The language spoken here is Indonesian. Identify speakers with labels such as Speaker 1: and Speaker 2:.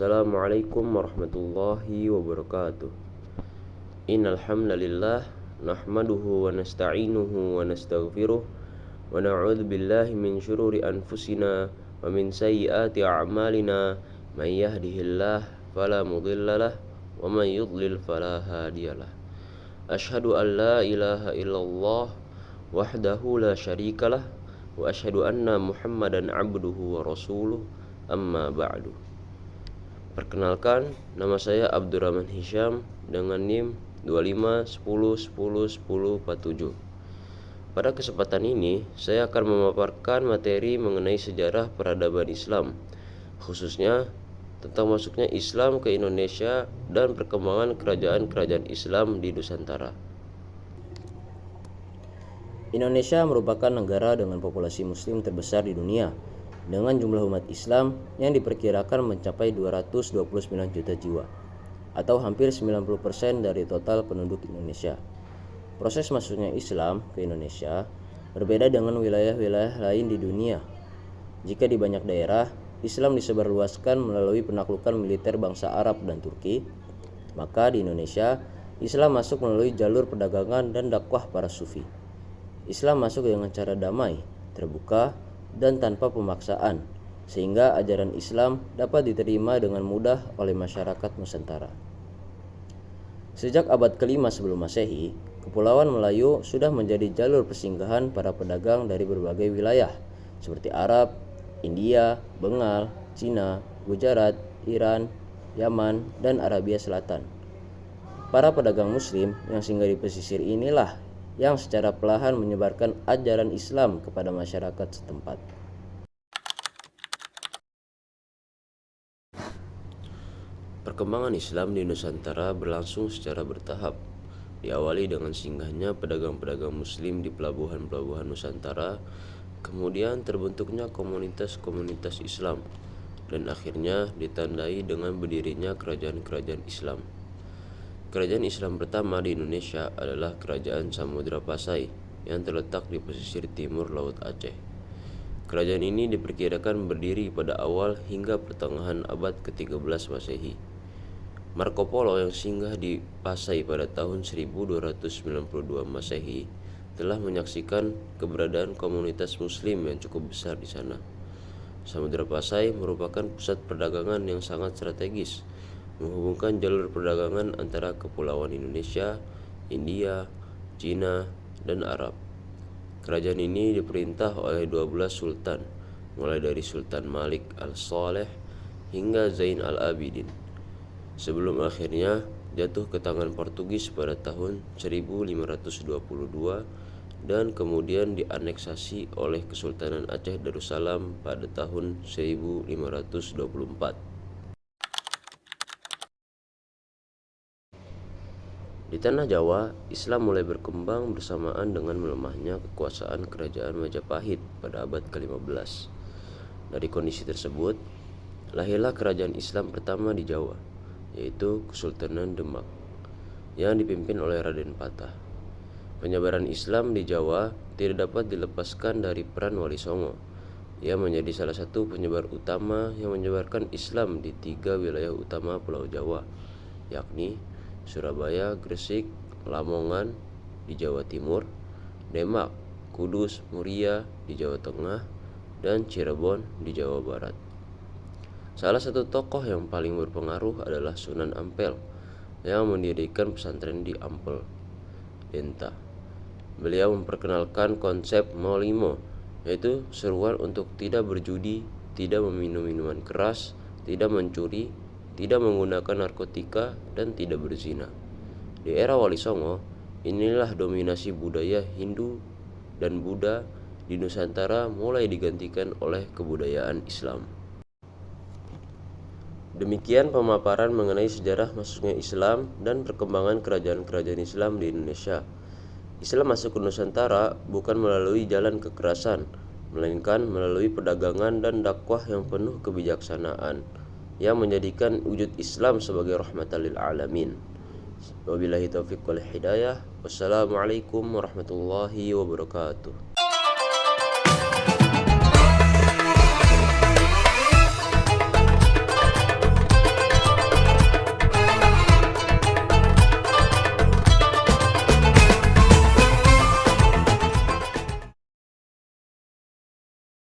Speaker 1: Assalamualaikum warahmatullahi wabarakatuh. Innal hamdalillah nahmaduhu wa nasta'inuhu wa nastaghfiruh wa na'udzu billahi min syururi anfusina wa min sayyiati a'malina. May yahdihillahu fala mudhillalah wa may yudlil fala hadiyalah. Asyhadu an la ilaha illallah wahdahu la syarikalah wa asyhadu anna Muhammadan abduhu wa rasuluh. Amma ba'du. Perkenalkan, nama saya Abdurrahman Hisham dengan NIM 2510101047. Pada kesempatan ini, saya akan memaparkan materi mengenai sejarah peradaban Islam, khususnya tentang masuknya Islam ke Indonesia dan perkembangan kerajaan-kerajaan Islam di Nusantara.
Speaker 2: Indonesia merupakan negara dengan populasi muslim terbesar di dunia, dengan jumlah umat Islam yang diperkirakan mencapai 229 juta jiwa, atau hampir 90% dari total penduduk Indonesia. Proses masuknya Islam ke Indonesia berbeda dengan wilayah-wilayah lain di dunia. Jika di banyak daerah, Islam disebarluaskan melalui penaklukan militer bangsa Arab dan Turki, maka di Indonesia, Islam masuk melalui jalur perdagangan dan dakwah para sufi. Islam masuk dengan cara damai, terbuka, dan tanpa pemaksaan, sehingga ajaran Islam dapat diterima dengan mudah oleh masyarakat Nusantara. Sejak abad ke-5 sebelum Masehi, Kepulauan Melayu sudah menjadi jalur persinggahan para pedagang dari berbagai wilayah seperti Arab, India, Bengal, Cina, Gujarat, Iran, Yaman, dan Arabia Selatan. Para pedagang muslim yang singgah di pesisir inilah yang secara perlahan menyebarkan ajaran Islam kepada masyarakat setempat.
Speaker 1: Perkembangan Islam di Nusantara berlangsung secara bertahap. Diawali dengan singgahnya pedagang-pedagang muslim di pelabuhan-pelabuhan Nusantara, kemudian terbentuknya komunitas-komunitas Islam, dan akhirnya ditandai dengan berdirinya kerajaan-kerajaan Islam. Kerajaan Islam pertama di Indonesia adalah Kerajaan Samudra Pasai yang terletak di pesisir timur Laut Aceh. Kerajaan ini diperkirakan berdiri pada awal hingga pertengahan abad ke-13 Masehi. Marco Polo yang singgah di Pasai pada tahun 1292 Masehi telah menyaksikan keberadaan komunitas muslim yang cukup besar di sana. Samudra Pasai merupakan pusat perdagangan yang sangat strategis, menghubungkan jalur perdagangan antara kepulauan Indonesia, India, Cina, dan Arab. Kerajaan ini diperintah oleh 12 sultan, mulai dari Sultan Malik al-Saleh hingga Zain al-Abidin, sebelum akhirnya jatuh ke tangan Portugis pada tahun 1522 dan kemudian dianeksasi oleh Kesultanan Aceh Darussalam pada tahun 1524. Di tanah Jawa, Islam mulai berkembang bersamaan dengan melemahnya kekuasaan kerajaan Majapahit pada abad ke-15. Dari kondisi tersebut, lahirlah kerajaan Islam pertama di Jawa, yaitu Kesultanan Demak, yang dipimpin oleh Raden Patah. Penyebaran Islam di Jawa tidak dapat dilepaskan dari peran Wali Songo. Ia menjadi salah satu penyebar utama yang menyebarkan Islam di 3 wilayah utama Pulau Jawa, yakni Surabaya, Gresik, Lamongan di Jawa Timur, Demak, Kudus, Muria di Jawa Tengah, dan Cirebon di Jawa Barat. Salah satu tokoh yang paling berpengaruh adalah Sunan Ampel yang mendirikan pesantren di Ampel, Denta. Beliau memperkenalkan konsep Maulimo, yaitu seruan untuk tidak berjudi, tidak meminum minuman keras, tidak mencuri, tidak menggunakan narkotika, dan tidak berzina. Di era Wali Songo, inilah dominasi budaya Hindu dan Buddha di Nusantara mulai digantikan oleh kebudayaan Islam. Demikian pemaparan mengenai sejarah masuknya Islam dan perkembangan kerajaan-kerajaan Islam di Indonesia. Islam masuk ke Nusantara bukan melalui jalan kekerasan, melainkan melalui perdagangan dan dakwah yang penuh kebijaksanaan, yang menjadikan wujud Islam sebagai rahmatan lil alamin. Wabillahi taufiq wal hidayah. Wassalamualaikum warahmatullahi wabarakatuh.